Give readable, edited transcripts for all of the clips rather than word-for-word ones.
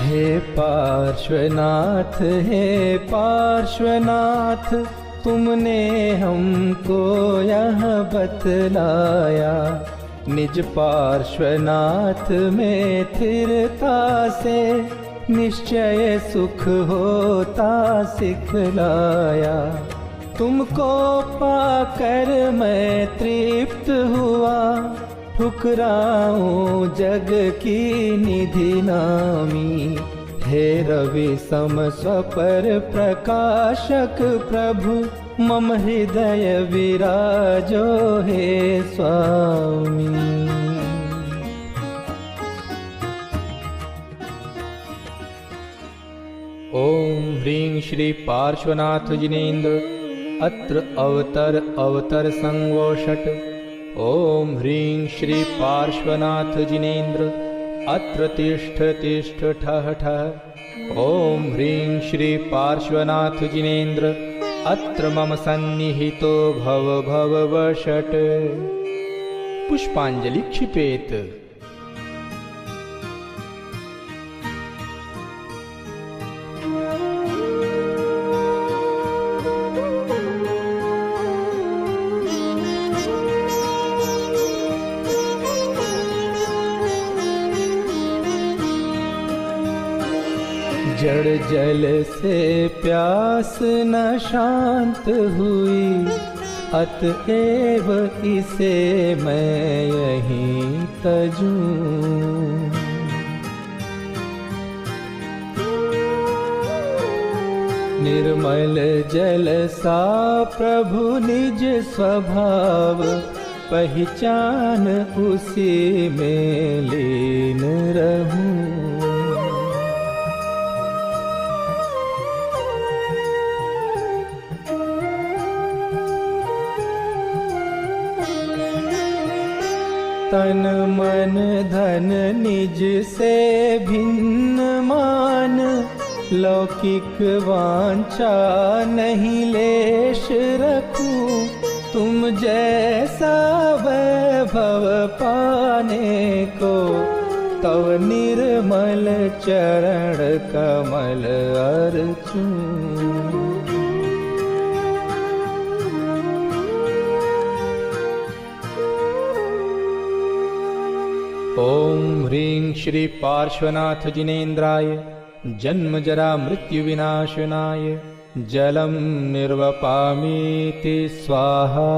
हे पार्श्वनाथ, हे पार्श्वनाथ, तुमने हमको यह बतलाया। निज पार्श्वनाथ में स्थिरता से निश्चय सुख होता सिखलाया। तुमको पाकर मैं तृप्त हुआ, ठुकराऊं जग की निधि नामी। हे रवि सम स्वपर प्रकाशक प्रभु, मम हृदय विराजो हे स्वामी। ओम ह्रीं श्री पार्श्वनाथ जिनेन्द्र अत्र अवतर संवोषट। ओम ह्रीं श्री पार्श्वनाथ जिनेन्द्र अत्र तिष्ठ तिष्ठ ठः ठः। ओम ह्रीं श्री पार्श्वनाथ जिनेन्द्र अत्र मम सन्निहितो भव भव वषट्। पुष्पांजलि क्षिपेत। जड़ जल से प्यास न शांत हुई, अतएव इसे मैं यहीं तजूं। निर्मल जल सा प्रभु निज स्वभाव, पहचान उसी में लीन रहूं। तन मन धन निज से भिन्न मान, लौकिक वांछा नहीं लेश रखूं। तुम जैसा वैभव पाने को, तव निर्मल चरण कमल अर्चूं। ओम ह्रीं श्री पार्श्वनाथ जिनेन्द्राय जन्म जरा मृत्यु विनाशनाय जलम निर्वपामीति स्वाहा।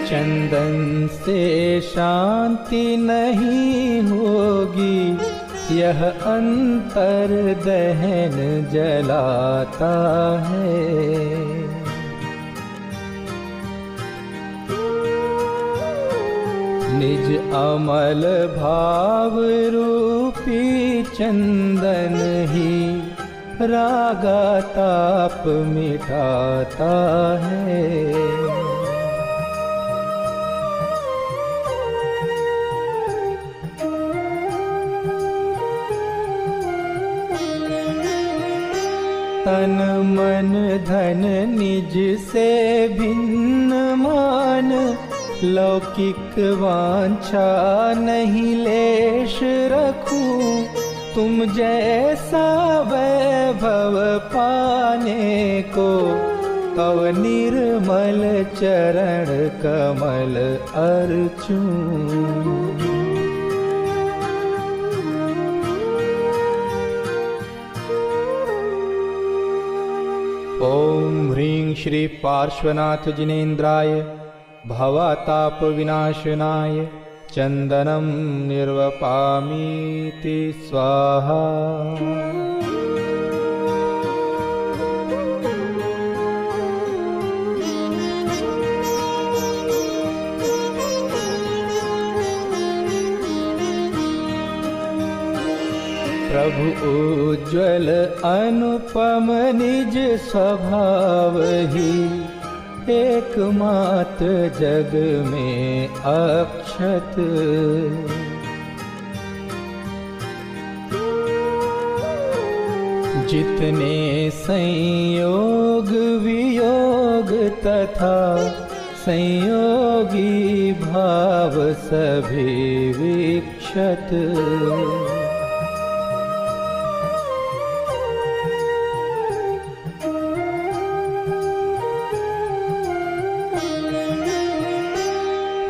चंदन से शांति नहीं होगी, यह अंतर दहन जलाता है। निज अमल भाव रूपी चंदन ही रागा ताप मिटाता है। तन मन धन निज से भिन्न मान, लौकिक वांछा नहीं लेश रखूं। तुम जैसा वैभव पाने को, तव निर्मल चरण कमल अर्चूं। ओम ह्रीं श्री पार्श्वनाथ जिनेन्द्राय भवताप विनाशनाय चंदनम निर्वपामीति स्वाहा। प्रभु उज्ज्वल अनुपम निज स्वभाव ही, एकमात्र जग में अक्षत। जितने संयोग वियोग तथा संयोगी भाव सभी विक्षत,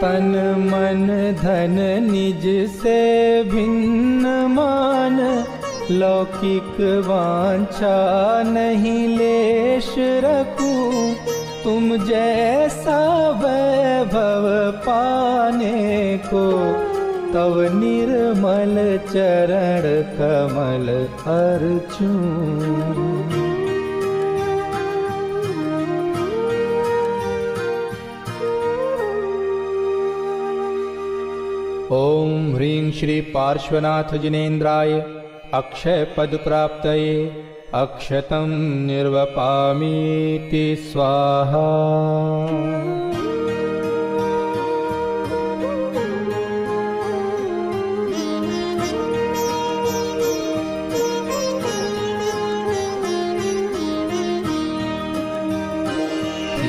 तन मन धन निज से भिन्न मान, लौकिक वांछा नहीं लेश रखूं, तुम जैसा वैभव पाने को, तव निर्मल चरण कमल अर्चूं। ओम ह्रीं श्री पार्श्वनाथ जिनेन्द्राय अक्षय पद प्राप्तये अक्षतं निर्वपामीति स्वाहा।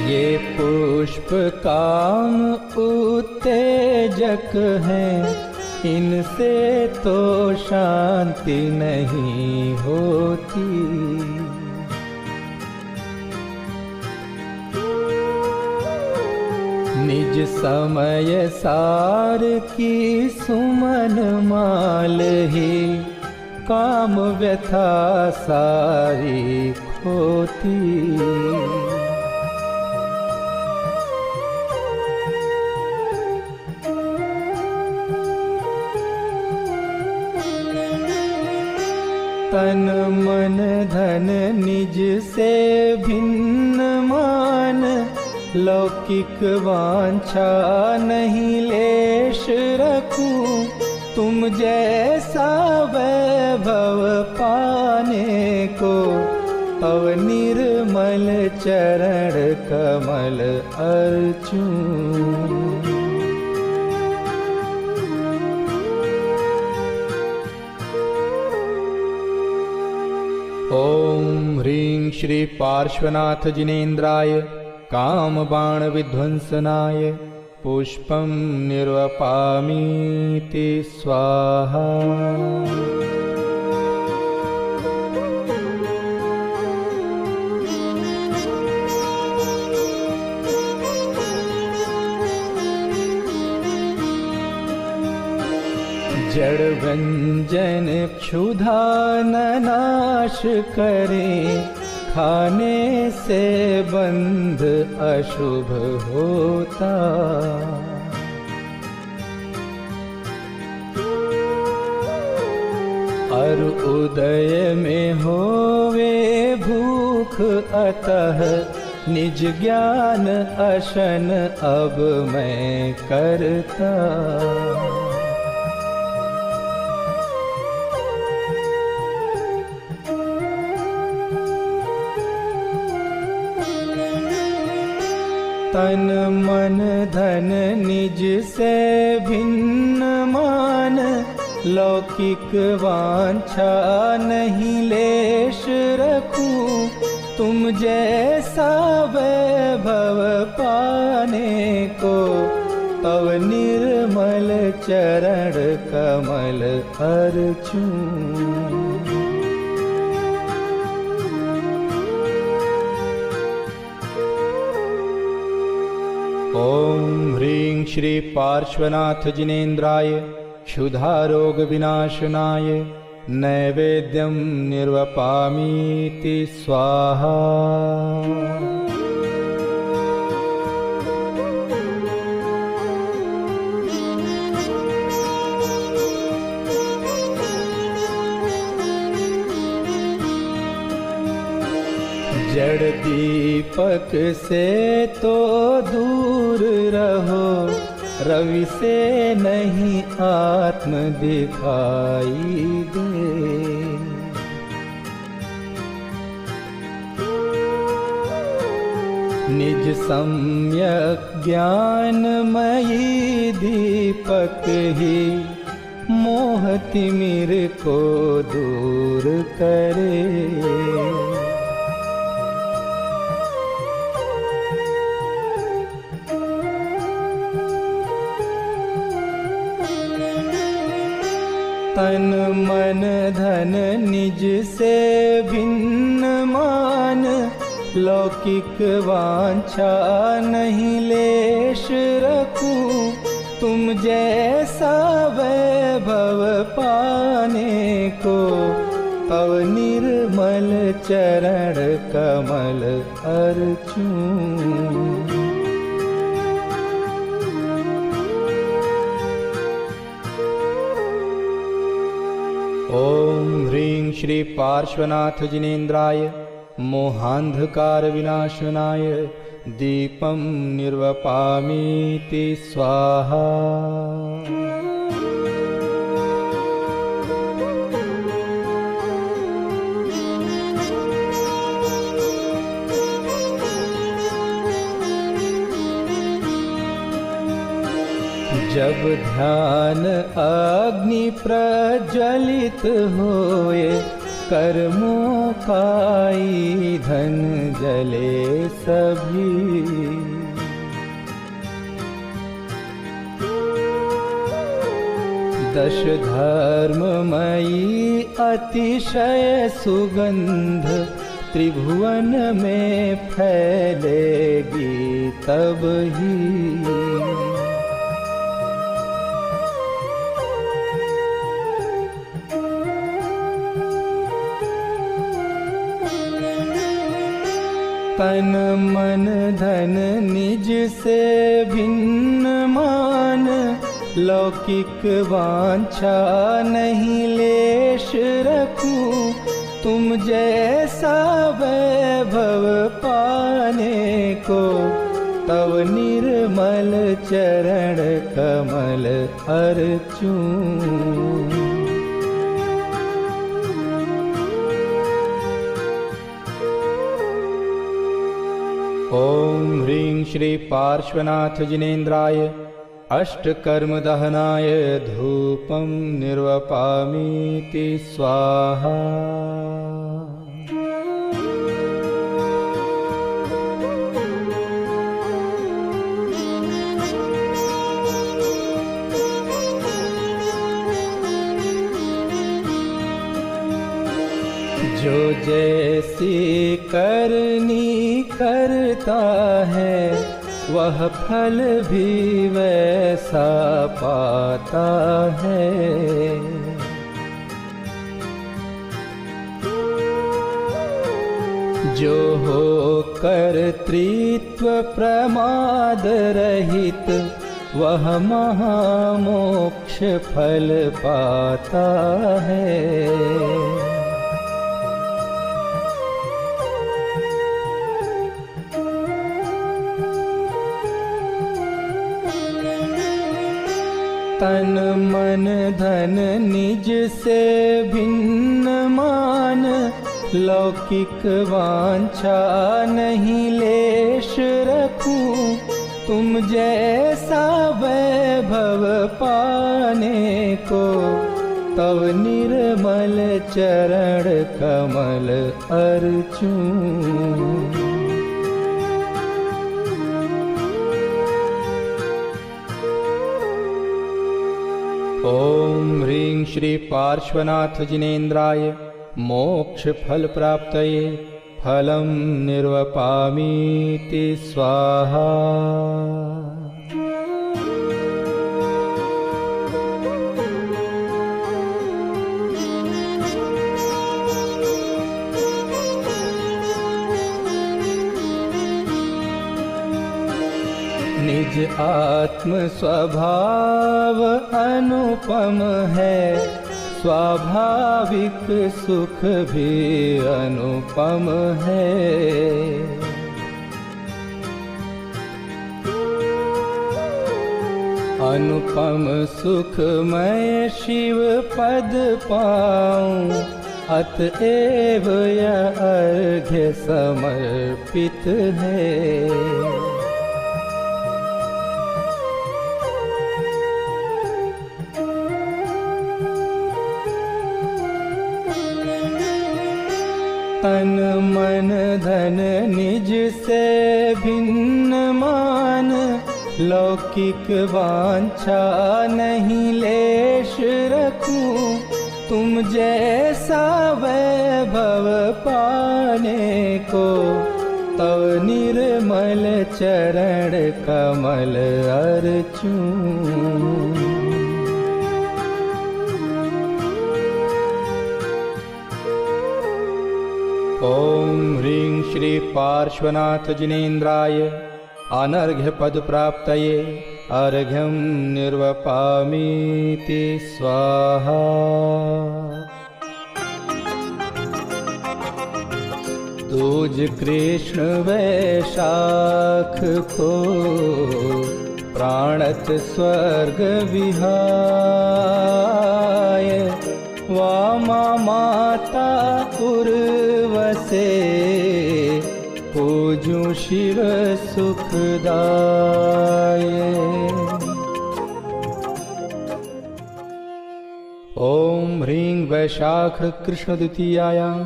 ये पुष्प काम उत्तेजक हैं, इनसे तो शांति नहीं होती। निज समय सार की सुमन माल ही, काम व्यथा सारी खोती। तन मन धन निज से भिन्न मान, लौकिक वांछा नहीं लेश रखूं, तुम जैसा वैभव पाने को, तव निर्मल चरण कमल अर्चूं। ओम ह्रीं श्री पार्श्वनाथ जिनेन्द्राय काम बाण विध्वंसनाय पुष्पं निर्वपामीति स्वाहा। जड़ व्यंजन क्षुधा न नाश करे, खाने से बंध अशुभ होता। और उदय में होवे भूख, अतः निज ज्ञान अशन अब मैं करता। तन मन धन निज से भिन्न मान, लौकिक वांछा नहीं लेश रखूं, तुम जैसा वैभव पाने को, तव निर्मल चरण कमल अर्चूं। ओम ह्रीं श्री पार्श्वनाथ जिनेन्द्राय क्षुधा रोग विनाशनाय नैवेद्यं निर्वपामीति स्वाहा। जड़ दीपक से तो दूर रहो, रवि से नहीं आत्म दिखाई दे। निज सम्यक ज्ञानमयी दीपक ही मोह तिमिर को दूर करे। तन मन धन निज से भिन्न मान, लौकिक वांछा नहीं लेश रखूं। तुम जैसा वैभव पाने को, तव निर्मल चरण कमल अर्चूं। ओम ह्रीं श्री पार्श्वनाथ जिनेन्द्राय मोहांधकार विनाशनाय दीपं निर्वपामीति स्वाहा। जब ध्यान अग्नि प्रज्वलित होए, कर्मों का ईंधन जले सभी। दश धर्ममयी अतिशय सुगंध, त्रिभुवन में फैलेगी तब ही। तन मन धन निज से भिन्न मान, लौकिक वांछा नहीं लेश रखूं। तुम जैसा वैभव पाने को, तव निर्मल चरण कमल अर्चूं। ओम ह्रीं श्री पार्श्वनाथ जिनेन्द्राय अष्टकर्म दहनाय धूपं निर्वपामीति स्वाहा। जो जैसी करनी करता है, वह फल भी वैसा पाता है। जो हो कर्तृत्व प्रमाद रहित, वह महामोक्ष फल पाता है। तन मन धन निज से भिन्न मान, लौकिक वांछा नहीं लेश रखूं। तुम जैसा वैभव पाने को, तव निर्मल चरण कमल अर्चूं। ओम ह्रीं श्री पार्श्वनाथ जिनेन्द्राय मोक्ष फल प्राप्तये फलं निर्वपामीति स्वाहा। निज आत्म स्वभाव अनुपम है, स्वाभाविक सुख भी अनुपम है। अनुपम सुख मैं शिव पद पाऊं, अतएव यह अर्घ्य समर्पित है। तन मन धन निज से भिन्न मान, लौकिक वांछा नहीं लेश रखूं, तुम जैसा वैभव पाने को, तव निर्मल चरण कमल अर्चूं। ओम ह्रीं श्री पार्श्वनाथ जिनेन्द्राय अनर्घ्य पद प्राप्तये अर्घ्यं निर्वपामीति स्वाहा। दूज कृष्ण वैशाख को प्राणत स्वर्ग विहाय, वामा माता उर्वसे पूजूं शिव सुखदाय। ओम ह्रीं वैशाख कृष्ण द्वितीयायां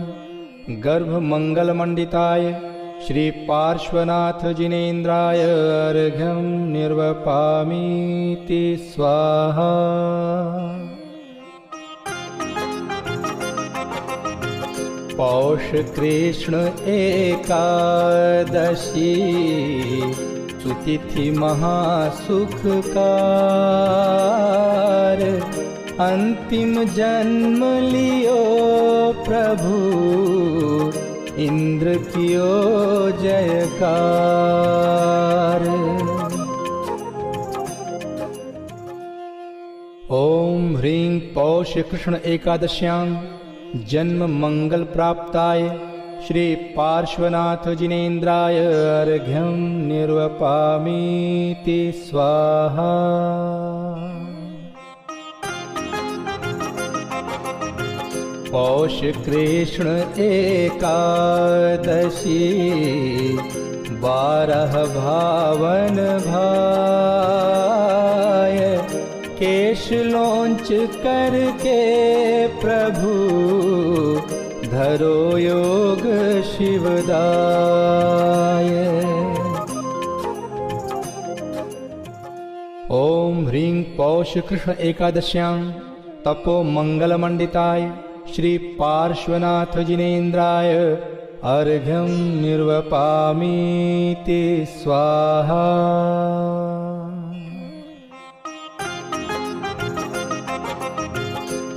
गर्भ मंगल मंडिताय श्री पार्श्वनाथ जिनेन्द्राय अर्घ्यं निर्वपामीति स्वाहा। पौष कृष्ण एकादशी सुतिथि महासुखकार, अंतिम जन्म लियो प्रभु इंद्र कियो जयकार। ओम ह्रीं पौष कृष्ण एकादश्यां जन्म मंगल प्राप्ताय श्री पार्श्वनाथ जिनेन्द्राय अर्घ्यं निर्वपामीति स्वाहा। पौष कृष्ण एकादशी 12 भावन भाय, केश लोंच करके प्रभु धरो योग शिवदाय। ओम ह्रीं पौष कृष्ण एकादश्यां तपो मंगल मंडिताय श्री पार्श्वनाथ जिनेन्द्राय अर्घ्यं निर्वपामीति स्वाहा।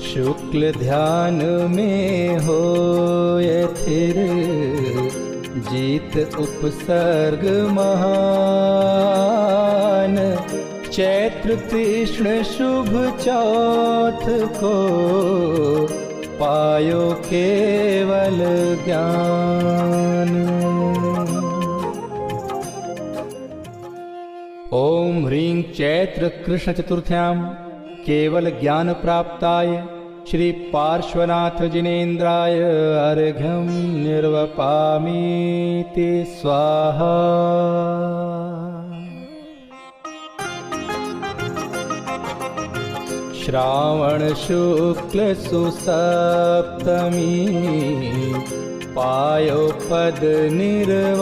शुक्ल ध्यान में होय थिर, जीत उपसर्ग महान, चैत्र कृष्ण शुभ चौथ को पायो केवल ज्ञान। ओम ह्रीं चैत्र कृष्ण चतुर्थ्यां केवल ज्ञान प्राप्ताय श्री पार्श्वनाथ जिनेन्द्राय अर्घ्यं निर्वपामीति स्वाहा। श्रावण शुक्ल सुसप्तमी पायो पद निर्वाण,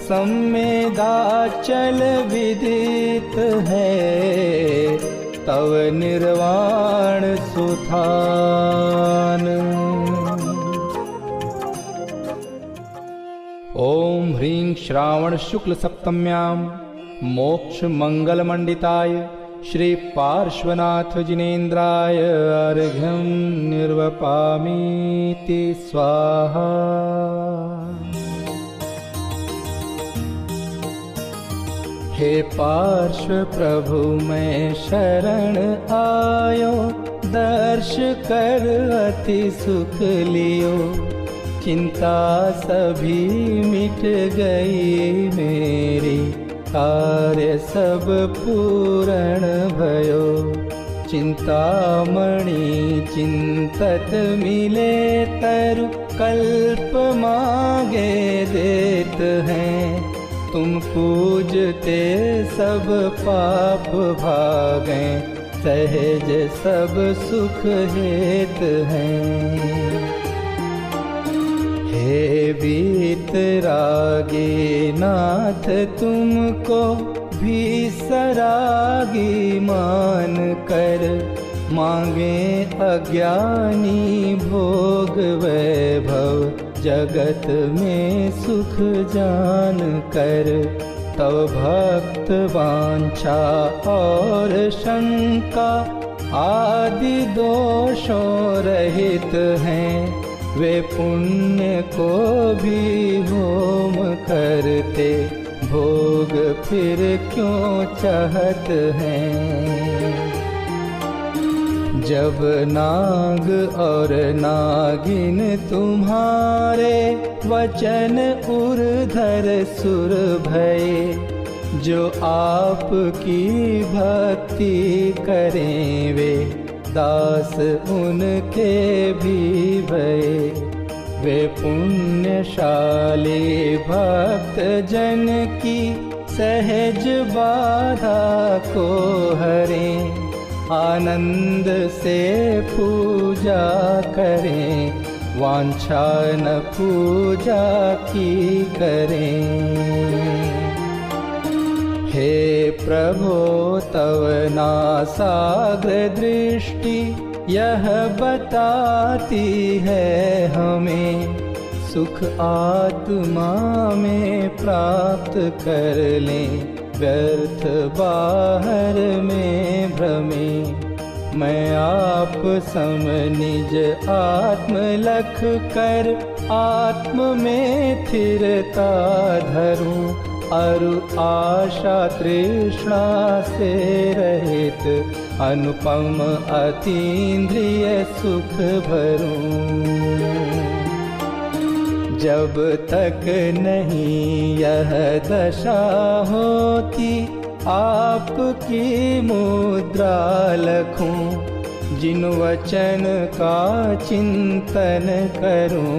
सम्मेदाचल विदित है तव निर्वाण सुथान। ओम ह्रीं श्रावण शुक्ल सप्तम्यां मोक्ष मंगल मंडिताय श्री पार्श्वनाथ जिनेन्द्राय अर्घ्यं निर्वपामीति स्वाहा। हे पार्श्व प्रभु मैं शरण आयो, दर्श कर अति सुख लियो, चिंता सभी मिट गई मेरी, कार्य सब पूर्ण भयो। चिंतामणि चिंतत मिले तरु, कल्प मांगे देत हैं, तुम पूजते सब पाप भागें, सहज सब सुख हेत हैं। हे वीतरागी नाथ तुमको भी सरागी मान कर, मांगे अज्ञानी भोग वैभव जगत में सुख जान कर। तव भक्त वांछा और शंका आदि दोषों रहित हैं, वे पुण्य को भी होम करते भोग फिर क्यों चाहत हैं। जब नाग और नागिन तुम्हारे वचन उर्धर सुर भये, जो आपकी भक्ति करें वे दास उनके भी भये। वे पुण्यशाली भक्त जन की सहज बाधा को हरें, आनंद से पूजा करें, वांछा न पूजा की करें। हे प्रभो तव नासाग्र दृष्टि यह बताती है हमें, सुख आत्मा में प्राप्त कर लें, व्यर्थ बाहर में भ्रमे। मैं आप सम निज आत्म लख कर, आत्म में स्थिरता धरूं, अरु आशा तृष्णा से रहित, अनुपम अतीन्द्रिय सुख भरूं। जब तक नहीं यह दशा होती, आपकी मुद्रा लखूं, जिन वचन का चिंतन करूं,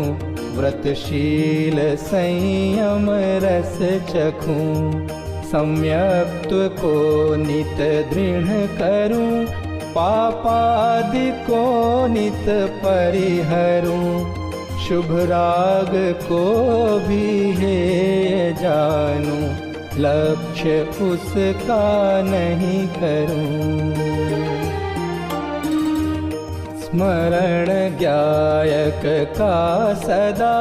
व्रतशील संयम रस चखूं। सम्यक्त्व को नित दृढ़ करूं, पापादि को नित परिहरूं, शुभ राग को भी हेय जानूं, लक्ष्य उसका नहीं करूं। स्मरण ज्ञायक का सदा,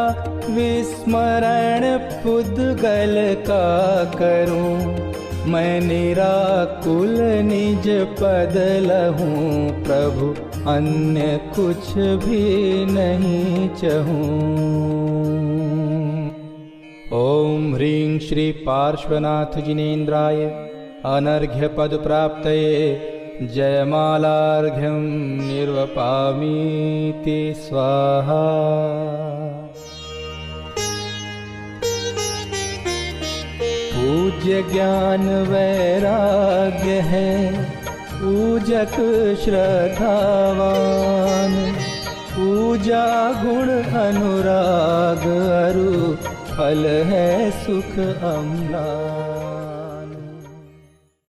विस्मरण पुद्गल का करूं, मैं निराकुल निज पद लहूं, प्रभु अन्य कुछ भी नहीं चाहूं। ओम ह्रीं श्री पार्श्वनाथ जिनेन्द्राय अनर्घ्य पद प्राप्तये जयमालार्घ्यं निर्वपामीति स्वाहा। पूज्य ज्ञान वैराग्य है पूजक श्रद्धावान, पूजा गुण अनुराग अरु फल है सुख अम्लान।